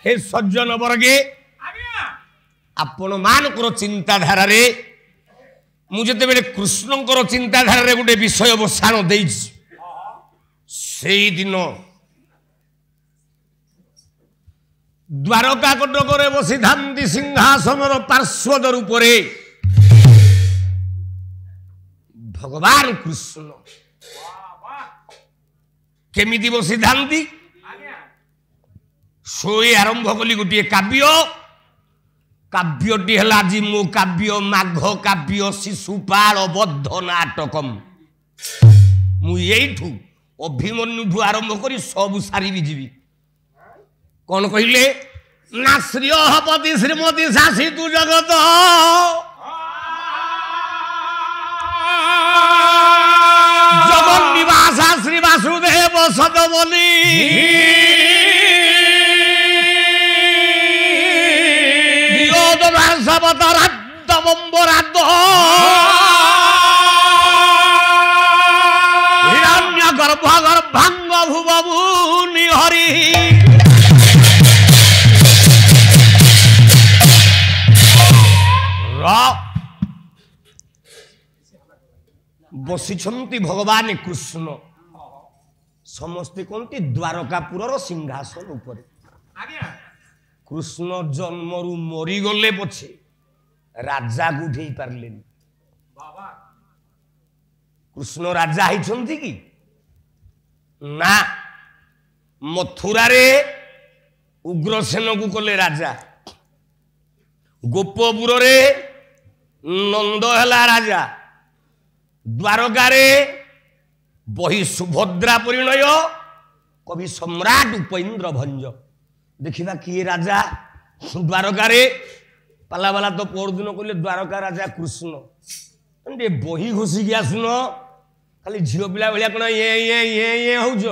हे सज्जन वर्गे आपण मानकर चिंताधारा रे मुझे बेले कृष्णकर चिंताधारा रे गोटे विषय बसाण दे दिन द्वारका कटक बसी धांती सिंहासन पार्श्वद रूप भगवान कृष्ण केमिति बसी धांती सोई आरंभ कली गोटे काव्य काव्यटी है आज मो काव्य माघ काव्य शिशुपाल बद्ध नाटकम मुठू अभिमन्यु आरंभ कर सब सारी भी जीवी कौन कहले ना श्रीहपति श्रीमती शासी तू जगत जगन निवासा श्री वासुदेव सदमनी हिरण्य गर्भ गर्भांग भुवभूनि हरि बसिछन्ति भगवान कृष्ण समस्ते कहते द्वारकापुर सिंहासन उपरे कृष्ण जन्मरु मरीगले पछे राजा को उठे पारे कृष्ण राजा होती कि ना मथुरा रे उग्रसेन को कले राजा गोपपुर रे नंद है राजा द्वारका रे बही सुभद्रा परिणय कवि सम्राट उपेन्द्र भंज देखा किए राजा द्वारका रे पाला बाला तो पर दिन कहले द्वारका राजा कृष्ण बही घोषिकी आसुन खाली झील पिला भाया कौन ये हौज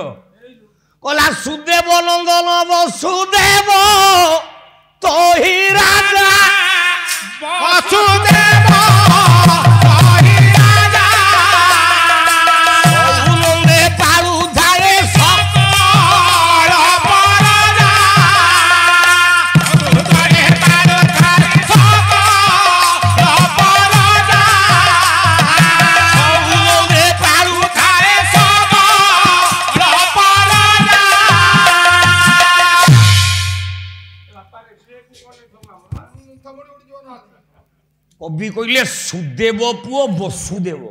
कहला सुदेव नंदन वसुदेव तो ही राजा वसुदेव कवि कहले सुदेव पुओ वसुदेव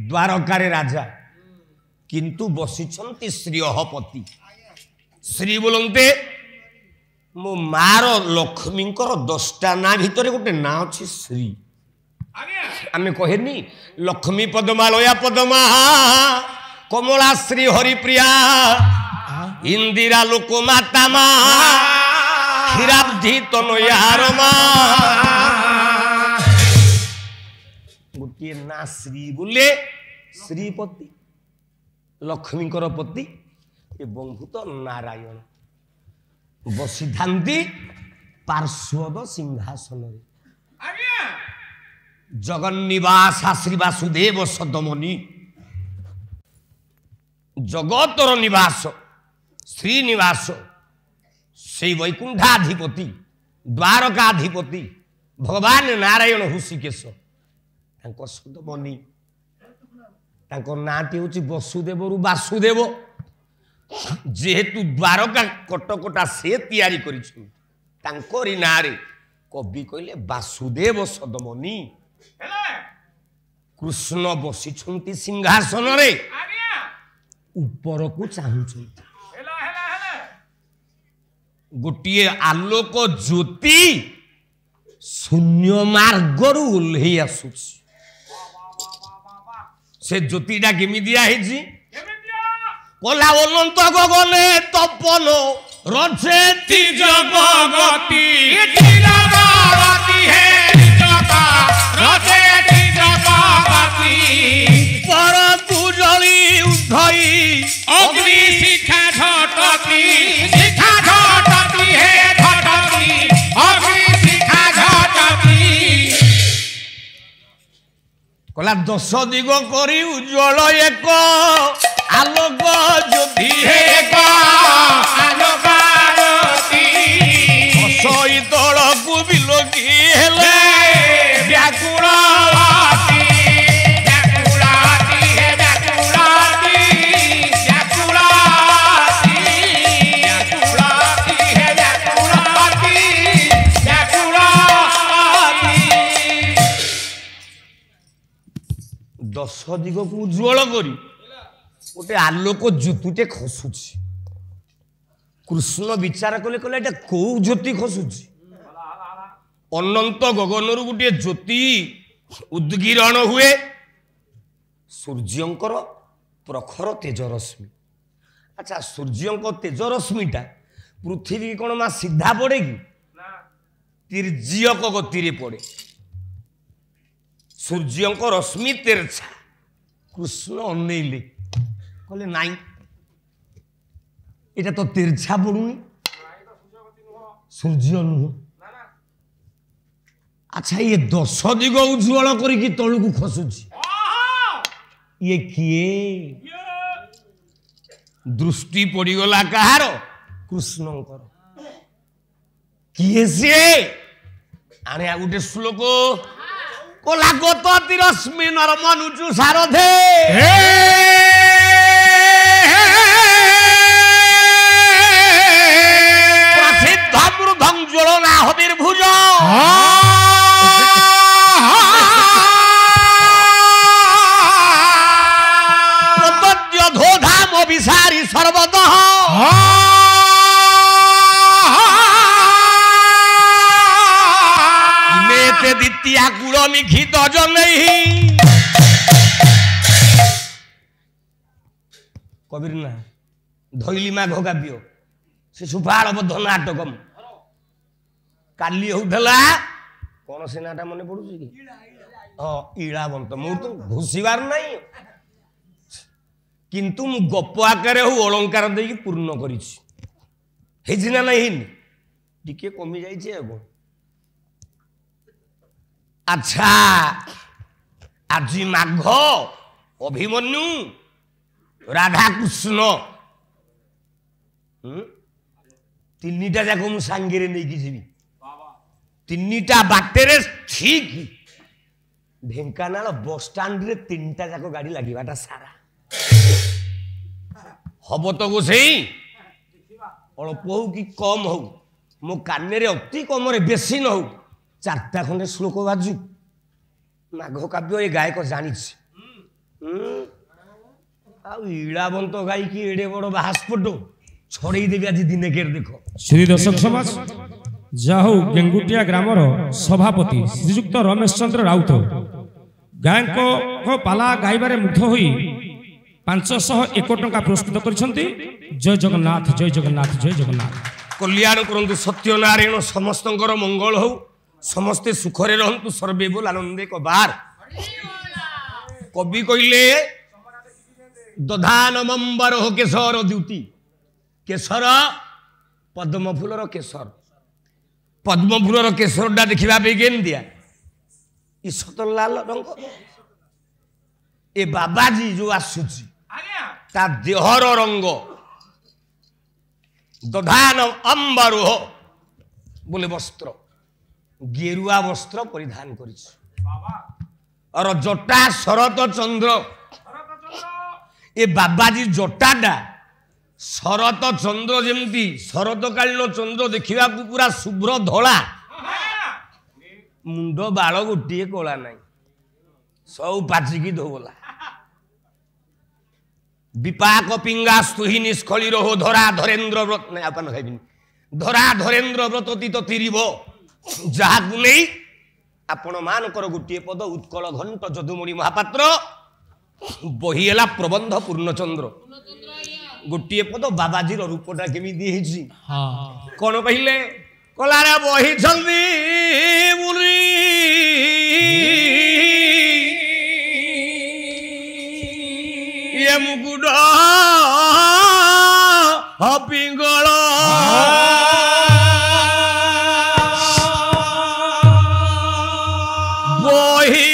द्वारकार राजा किंतु बसिछन्ति श्रीहपति श्री बोलते मो मार लक्ष्मींकर 10टा ना भितर गोटे ना अच्छी श्री आमे कहेनी लक्ष्मी पदमा लया पदमा कमला श्री हरिप्रिया इंदिरा लोकमाता मा क्षीराब्धि तनयार मा गोटे ना श्री बोले श्रीपति लक्ष्मींकर पति एवं भूत नारायण बसी थांती पार्श्वद सिंहासन जगन्निवास श्री वासुदेव सदमनी जगतर निवास श्रीनिवास से वैकुंठाधिपति द्वारकाधिपति भगवान नारायण हृषिकेश सदमनी नाटी हूँ वसुदेव रु वासुदेव जेहेतु द्वारका कटकटा से तैयारी करी नारे कवि कहले वासुदेव सदमनी कृष्ण बसिछन्ति सिंहासन रे ऊपर को चाहूँ गोटे आलोक ज्योति शून्य मार्गरु ओल्हे आसुछि से ज्योतिटा केमी दिया है कला अनंत गगने तपन रचेति जगति पर पूजली उधई अग्नि शिखा झटती है अग्नि शिखा झटती कला 10 दिग करी उज्ज्वल एक आलोक ज्योति एक आलोक ज्योति दिग को उज्ज्वल करी गोटे आलोक ज्योतिटे खसुची कृष्ण विचार कले कले एटा को ज्योति खसुची अनंत गगन गोटे ज्योति उद्गीरण हुए सूर्यंकर प्रखर तेज रश्मि। अच्छा सूर्यंक तेज रश्मिटा पृथ्वी कौन माँ सीधा पड़े कि तिर्यक गति पड़े सूर्यंक रश्मि तेरछा कृष्ण अनेइले कहले नाई एटा तो तिरछा पड़ुनी सूर्य नुह। अच्छा ये 10 दिग उज्ज्वल करी तलू को खसुची ये किए दृष्टि पड़गला कहार कृष्णकर किए सी आने गोटे श्लोक कला गत तिरस्मी नरमनुचु सारधे प्रसिद्ध मृधं ज्वलना हविर्भुज धोधाम विसारी सर्वतः मेते द्वितीया कुल निखित नहीं कबीर ना धैली माघ काव्य से सुफाड़बद्ध नाटकम काली होउथला कौन से नाटा मन पड़ुछि कि हाँ इलाबंत मु तो घुषिबार नहीं किंतु मु गप आकार हो अलंकार दे पूर्ण करी ना नहीं टिके कमी जाइए। अच्छा आज माघ अभिमन्यु राधाकृष्ण तीनटा जाक मु सांगे नहीं जी तीनटा बाटेरे ठीक ढेंकानाल बस स्टाण्ड रे 3टा जाक गाड़ी लगे सारा हम तो गोसई अल्प हो कि कम हो मो कान अति कम बेसी न हो 4टा खंडे श्लोक बाजू माघ काव्य ये गायक जानी इलाबंत गाई की एडे बड़ बाहास्पट छड़े देवी आज दिने केर देख श्री दर्शक समाज जाहू गेंगुटिया ग्रामर सभापति श्रीजुक्त रमेश चंद्र राउत गायक पाला गायबारे मुग्ध होई 501 टंका पुरस्कृत करछंती। जय जगन्नाथ जय जगन्नाथ जय जगन्नाथ। कल्याण करंतु सत्यनारायण समस्तंकर मंगल हो समस्ते सुखरे रहंतु सर्वे बोल आनंदे कबार। कवि कहले दधानमंबर हो केशर द्युति केशर पद्म फूलर केशर पद्म फूलर केशरटा देखा केन दिया ईशत लाल रंग ए बाबाजी जो आसुची ता देहर रंग दधान अंबर हो बोले वस्त्र गेरुआ वस्त्र परिधान करिछ और जटा शरत चंद्र ए बाबाजी जटाटा शरत चंद्र जमती शरत कालीन चंद्र देखा पूरा शुभ्र धला मुंड बाल गोटे कला ना सब पाचिकी धोला विपाक पिंगा स्तुहि निष्खली रहो धरा धरेन्द्र व्रत नहीं आपन खाइबिन धरा धरेन्द्र व्रत तीत तीरिब जहाँ नहीं आपण मानकर गोटे पद उत्कल घंट जदुमणि महापात्र बहिला प्रबंध पूर्णचंद्र गोटे पद बाबाजी रूपटा केमी कौन कहले कलारे बही जल्दी बुरी ये मुकुट पिंगल बही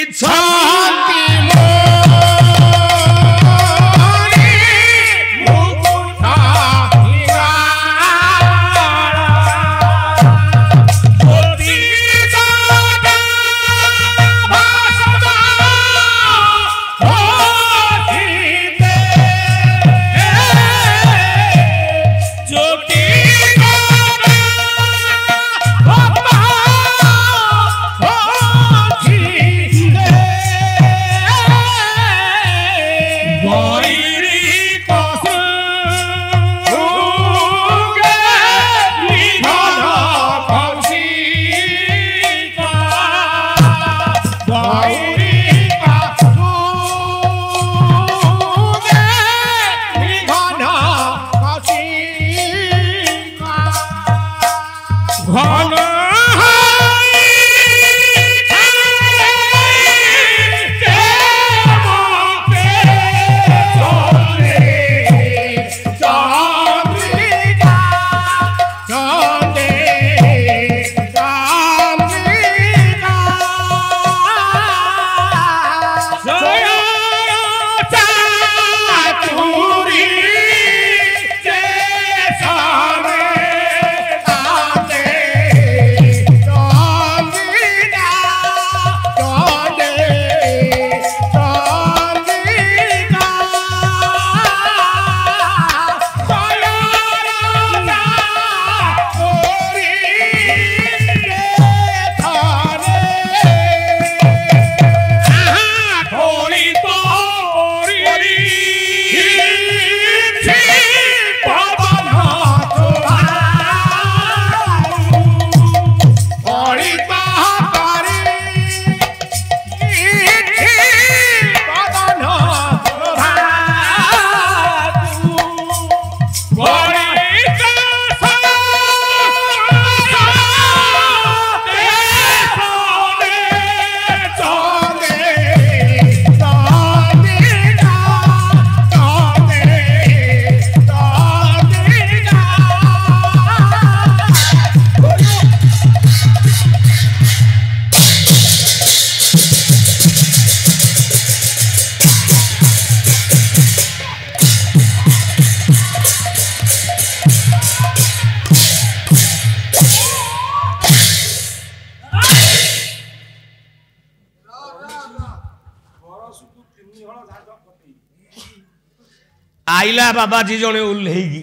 आइला बाबाजी जड़े ओह्लैकी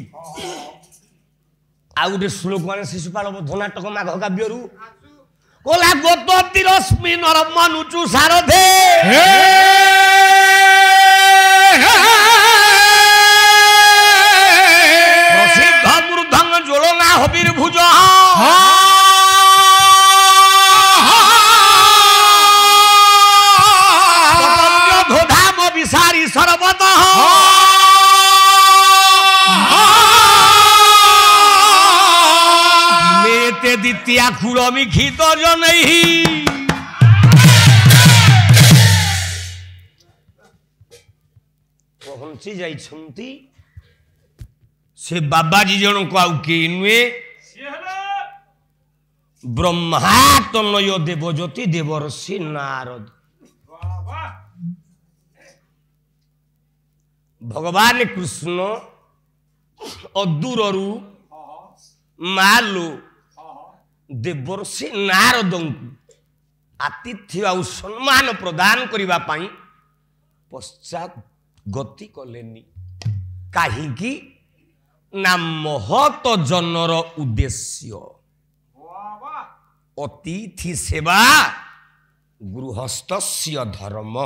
आ गोटे श्लोक माने शिशुपाल बोध नाटक माघ काव्य कोला गोतती रश्मि नरमनुचु सारधे प्रसिद्ध मूर्धंग ज्वलना हबीर भुज धोधाम विसारी सर्वत द्वितीया खुड़मी खीत नहीं पहुंची जाइछंती से बाबाजी जन को आउ के नुए ब्रह्मातनय देवज्योति देवर्षि नारद भगवान कृष्ण अदूररू मालो देवर्षि नारद आतिथ्य आउ सम्मान प्रदान करने पश्चात गति कलेनी कहीं ना महत जनर उद्देश्य अतिथि सेवा गृहस्थस्य धर्म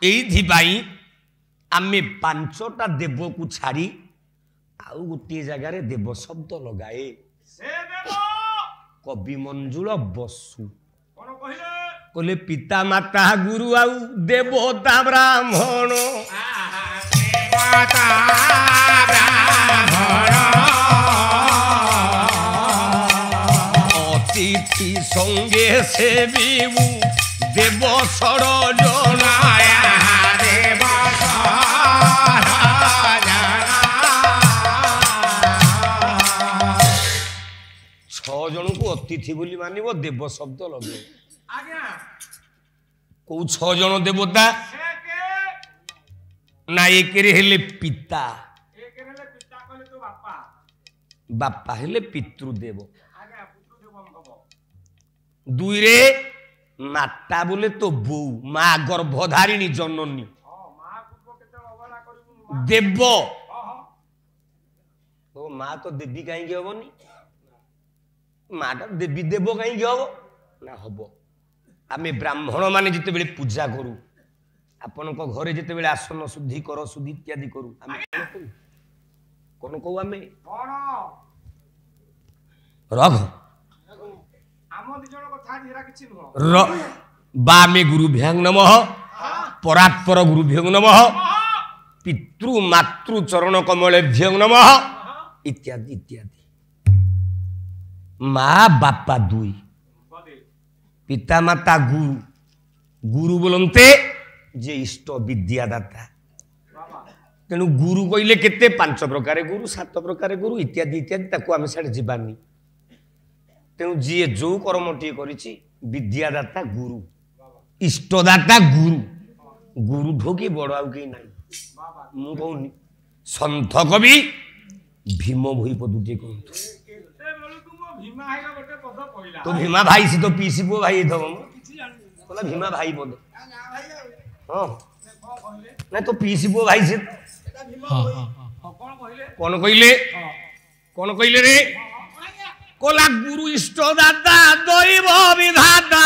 एइथिपाई आमे पांचटा देव को छाड़ी आउ गोटे जगार देव शब्द लगाए कवि मंजुल बसु कहले पिता माता गुरु आउ देवता ब्राह्मण अतिथि संगे से विभु देव सड़जनाया जन को अतिथि बोली मानिबो देव शब्द लगे को छ जन देवता ना एक हेले पिता बापा हेले पितृदेव दुई रे माता बोले तो बो माँ गर्भधारिणी जननी देव तो माँ तो देवी कहीं हेनी माटा देवी देव कहीं हम ना हम आमे ब्राह्मण माने जिते बेले पूजा करू आपण को घरे जिते बेले आसन शुद्धि कर शुद्धि इत्यादि करू आमे कोन कहू आमे रघ आम दि जण कथा हेरा किछि न बामे गुरुभ्यां नमः परात्पर गुरुभ्यां नमः पितृ मातृ चरण कमलेभ्यां नमः इत्यादि इत्यादि মা বাপা দুই পিতা মাতা গুরু গুরু বলতে যে ইষ্ট বিদ্যাদাতা তেণু গুরু কইলে কেতে 5 প্রকারে গুরু 7 প্রকারে গুরু ইত্যাদি ইত্যাদি তাকে আমি সাড়ে যাবানি তেণু যিয়ে যে কর্মটি করেছি বিদ্যাদাতা গুরু ইষ্টদাতা গুরু গুরু ঢোকি বড় আউ কেই নাই মু কହୁনি সন্থ কবি ভীম ভূপদুটি কহতু তো ভীমা ভাই সে তো পিসি পো ভাই থব बोला भीमा भाई बोल हाँ नहीं तो पीसी पो भाई से कौन कहले रे कोला गुरु इष्ट दाता दैव विधाता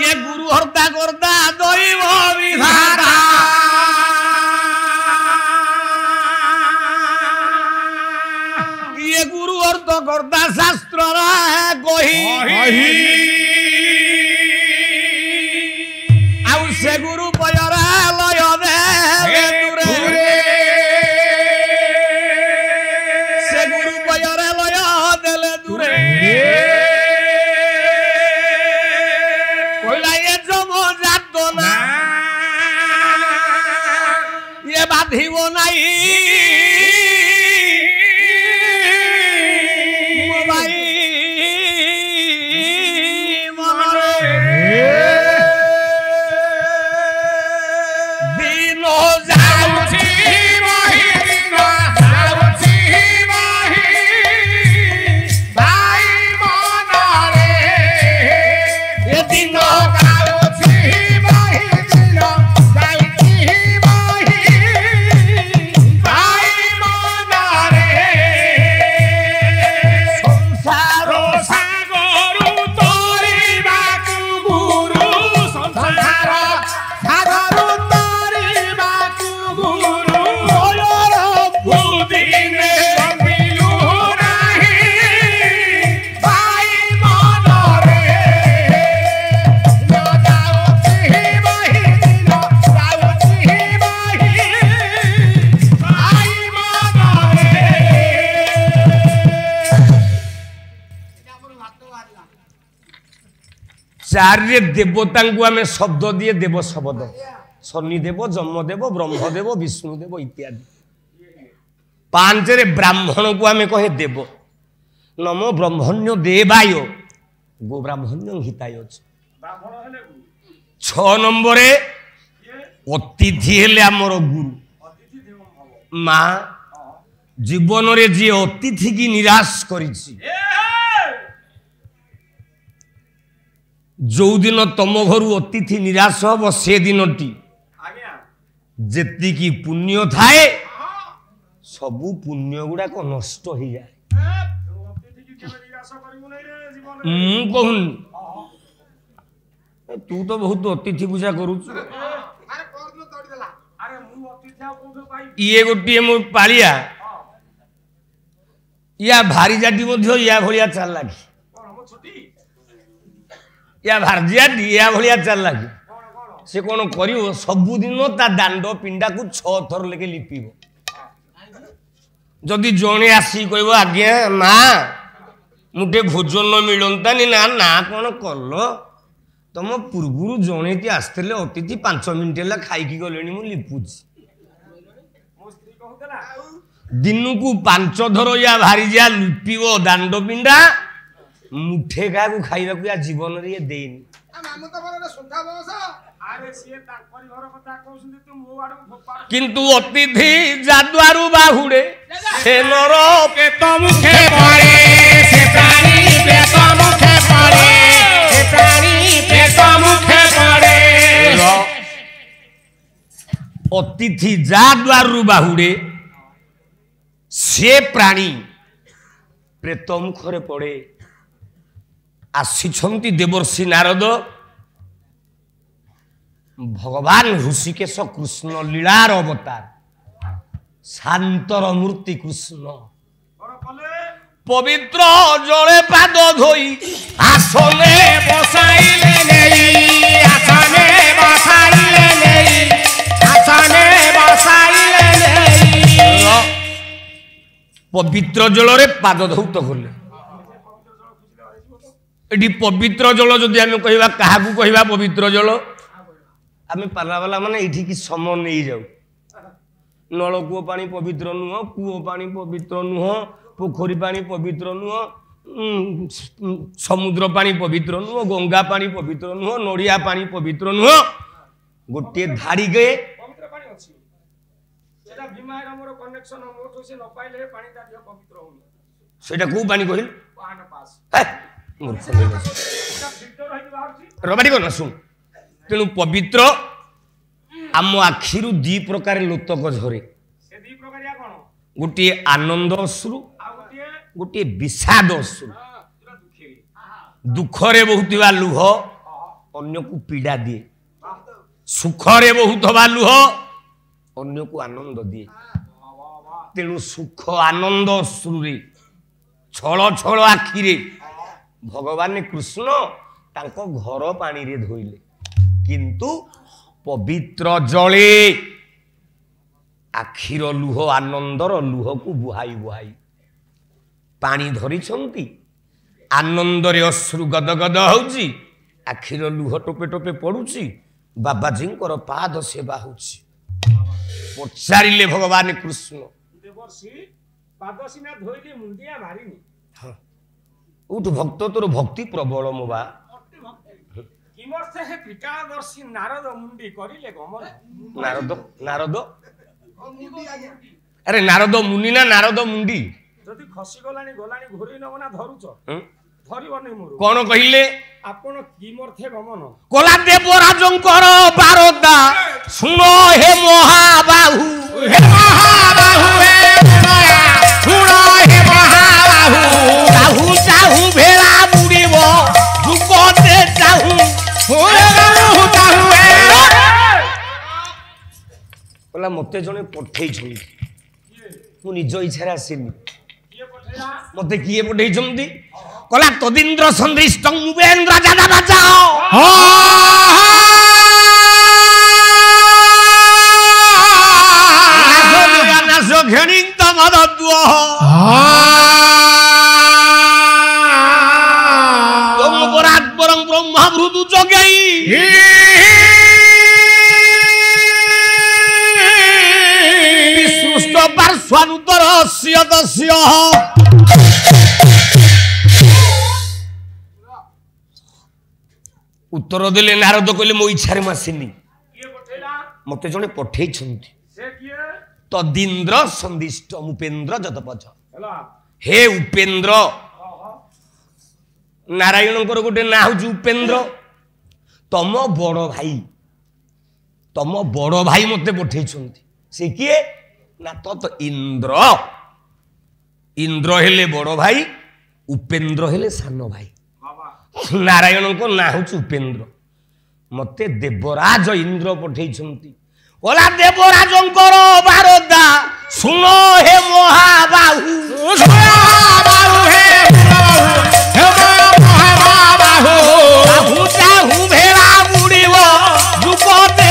ये गुरु हरता करता दैव विधाता ये गुरु अर्थ करता शास्त्र कही आउ से गुरु पयरा लय दे दूरे से गुरु पयरा लय देले दूरे कोइला ये जम जात ना ये बाधिबो नाही चार्य देवता को आम शब्द दिए देव शब्द शनिदेव जमदेव ब्रह्मदेव विष्णुदेव इत्यादि 5 रे ब्राह्मण को आम कहे देव नमो ब्रह्मण्य देवाय गो ब्राह्मण्य हिताय 6 नंबर अतिथि हेले आमर गुरु माँ जीवन रे जी अतिथि की निराश करिछि जो दिन तम घर अतिथि निराश हम से दिन जी की पुण्य थाए सबू पुण्य गुड़ाक नष्ट हो जाए कहूनी तू तो बहुत अतिथि पूजा करू ये गोटे मो पालिया या भारी जाटी या भाया चाल लगी या भारजियाटी या भाया चाल लगी से कौन कर सबुदिन ता दांड पिंडा को 6 थर लेके लिपिब जदि जड़े आसी कह आज्ञा माँ मुठे भोजन मिलतानी ना ना कौन कल तुम पूर्व जड़े आसते अतिथि 5 मिनट है खाई गले मुझे लिपुची दिन को 5 थर या भारीजिया लिपिब दांड पिंडा मुठे क्या खाइबा या जीवन रे देनी किंतु अतिथि जादुआरु बाहुड़े से नर पेट मुखे पड़े से प्राणी पेट मुखे पड़े से प्राणी पेट मुखे पड़े अतिथि जादुआरु बाहुड़े से प्राणी प्रेत मुखरे पड़े आसी देवर्षि नारद भगवान ऋषिकेश कृष्ण लीलार अवतार शांतर मूर्ति कृष्ण पवित्र जले पाद धोई आसने बसाइले नहीं आसने बसाइले नहीं आसने बसाइले नहीं ପବିତ୍ର ଜଳରେ ପାଦ ଧୌତ କଲେ। ଏଠି ପବିତ୍ର ଜଳ ଯଦି ଆମେ କହିବା କାହାକୁ କହିବା ପବିତ୍ର ଜଳ? ଆମେ ପାଲାବାଲା ମାନେ ଏଇଠିକି ସମ ନେଇଯାଉ। ନଳକୂଅ ପାଣି ପବିତ୍ର ନୁହଁ, କୂଅ ପାଣି ପବିତ୍ର ନୁହଁ, ପୋଖରୀ ପାଣି ପବିତ୍ର ନୁହଁ, ସମୁଦ୍ର ପାଣି ପବିତ୍ର ନୁହଁ, ଗଙ୍ଗା ପାଣି ପବିତ୍ର ନୁହଁ, ନଡ଼ିଆ ପାଣି ପବିତ୍ର ନୁହଁ। ଗୋଟିଏ ଧାଡ଼ିକେ ସେଇଟା କୋଉ ପାଣି କହିଲ? ରବାଡ଼ି କର ଶୁଣ। ତେଣୁ ପବିତ୍ର ଆମ ଆଖିରୁ ଦି ପ୍ରକାର ଲୋତକ ଝରେ। ଗୋଟିଏ ଆନନ୍ଦ ଅଶ୍ରୁ, ଗୋଟିଏ ବିଷାଦ ଅଶ୍ରୁ। ଦୁଃଖରେ ବହୁଥିବା ଲୁହ ଅନ୍ୟକୁ ପୀଡ଼ା ଦିଏ, ସୁଖରେ ବହୁଥିବା ଲୁହ ଅନ୍ୟକୁ ଆନନ୍ଦ ଦିଏ। ତେଣୁ ସୁଖ ଆନନ୍ଦ ଅଶ୍ରୁରେ, ଛଳ ଛଳ ଆଖିରେ ଭଗବାନ କୃଷ୍ଣ ତାଙ୍କ ଘର ପାଣିରେ ଧୋଇଲେ। କିନ୍ତୁ ପବିତ୍ର ଜଳେ ଆଖିର ଲୁହ ଆନନ୍ଦର ଲୁହକୁ ବୁହାଇ ବୁହାଇ ପାଣି ଧରିଛନ୍ତି। ଆନନ୍ଦରେ ଅଶ୍ରୁ ଗଦଗଦ ହଉଛି, ଆଖିର ଲୁହ ଟୋପେ ଟୋପେ ପଡୁଛି। ବାବାଜୀଙ୍କର ପାଦ ସେବା ହଉଛି। ପଚାରିଲେ ଭଗବାନ କୃଷ୍ଣ, ଉଠୁ ଭକ୍ତ ତୋର ଭକ୍ତି ପ୍ରବଳ ମୋ ବା। ନାରଦ ନାରଦ ଆରେ ନାରଦ ମୁନି ନା ନାରଦ ମୁଣ୍ଡି? ଯଦି ଖସିଗଲାଣି ଗଲାଣି ଘୋରେଇ ନବ ନା ଧରୁଛ? ଧରିବନି ମୋର। କଣ କହିଲେ? ଆପଣ କି ମର୍ଥେ ଗମନ କଲା ଦେବରାଜଙ୍କର ବାରଦା ଶୁଣ ହେ ମହାବାହୁ, ହେ ମହାବାହୁ, ହେ ଶୁଣ ହେ ମହାବାହୁ। ଚାହୁ ଚାହୁ ଭେଳା ବୁଡ଼ିବ, ଯୁଗତେ ଚାହୁ କଲା ମତେ ଜଣେ ପଠେଇଛନ୍ତି, ମୁଁ ନିଜ ଇଚ୍ଛାରେ ଆସିନି। ମତେ କିଏ ପଠେଇଛନ୍ତି? କଲା ତଦୀନ୍ଦ୍ର ସନ୍ଦୃଷ୍ଟ ଉପେନ୍ଦ୍ର ଜାଦା ବାଚାଅ। ଘେଣିତ ମଦ ଦୁଅ ତମ ପରାତ ପରଂ ବ୍ରହ୍ମା ବୃଦୁ ଜଗାଇ ବିସୃଷ୍ଟ ପାର୍ଶ୍ୱାନୁତର ସ୍ୟଦସ୍ୟ। ଉତ୍ତର ଦେଲେ ନାରଦ କହିଲେ ମୋ ଇଚ୍ଛାରେ ମୁଁ ଆସିନି, ମତେ ଜଣେ ପଠେଇଛନ୍ତି। ତଦୀନ୍ଦ୍ର ସନ୍ଦିଷ୍ଟ ଉପେନ୍ଦ୍ର ଯଦପଛ। ହେ ଉପେନ୍ଦ୍ର, ନାରାୟଣଙ୍କର ଗୋଟେ ନାଁ ହଉଛି ଉପେନ୍ଦ୍ର। ତମ ବଡ଼ ଭାଇ ମତେ ପଠେଇଛନ୍ତି। ସେ କିଏ ନା ତତ ଇନ୍ଦ୍ର। ଇନ୍ଦ୍ର ହେଲେ ବଡ଼ ଭାଇ, ଉପେନ୍ଦ୍ର ହେଲେ ସାନ ଭାଇ। ନାରାୟଣଙ୍କ ନାଁ ହଉଛି ଉପେନ୍ଦ୍ର। ମତେ ଦେବରାଜ ଇନ୍ଦ୍ର ପଠେଇଛନ୍ତି। ଓଲା ଦେବରାଜଙ୍କର ବାରଦା ଶୁଣ ହେ ମହାବାହୁ, ଚାହୁ ଚାହୁ ଭେଳା ବୁଡ଼ିବ, ଯୁଗତେ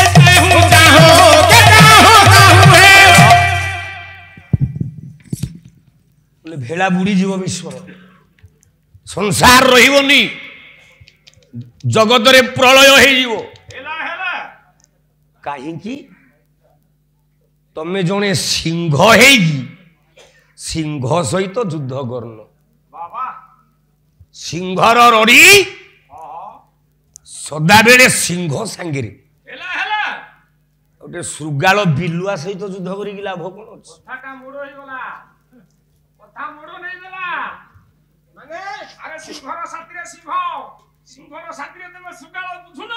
ଭେଳା ବୁଡ଼ିଯିବ, ବିଶ୍ୱର ସଂସାର ରହିବନି, ଜଗତରେ ପ୍ରଳୟ ହେଇଯିବ। କାହିଁକି? ତମେ ଜଣେ ସିଂହ ହେଇକି ସିଂହ ସହିତ ଯୁଦ୍ଧ କରନ। ସିଂହର ରଡ଼ି ସଦାବେଳେ ସିଂହ ସାଙ୍ଗରେ, ଗୋଟେ ଶୃଗାଳ ବିଲୁଆ ସହିତ ଯୁଦ୍ଧ କରିକି ଲାଭ କଣ ଅଛି? ସିଂହର ସାଥିରେ ସିଂହ, ସିଂହର ସାଥିରେ ତମେ ଶୃଗାଳ ବୁଝୁନ।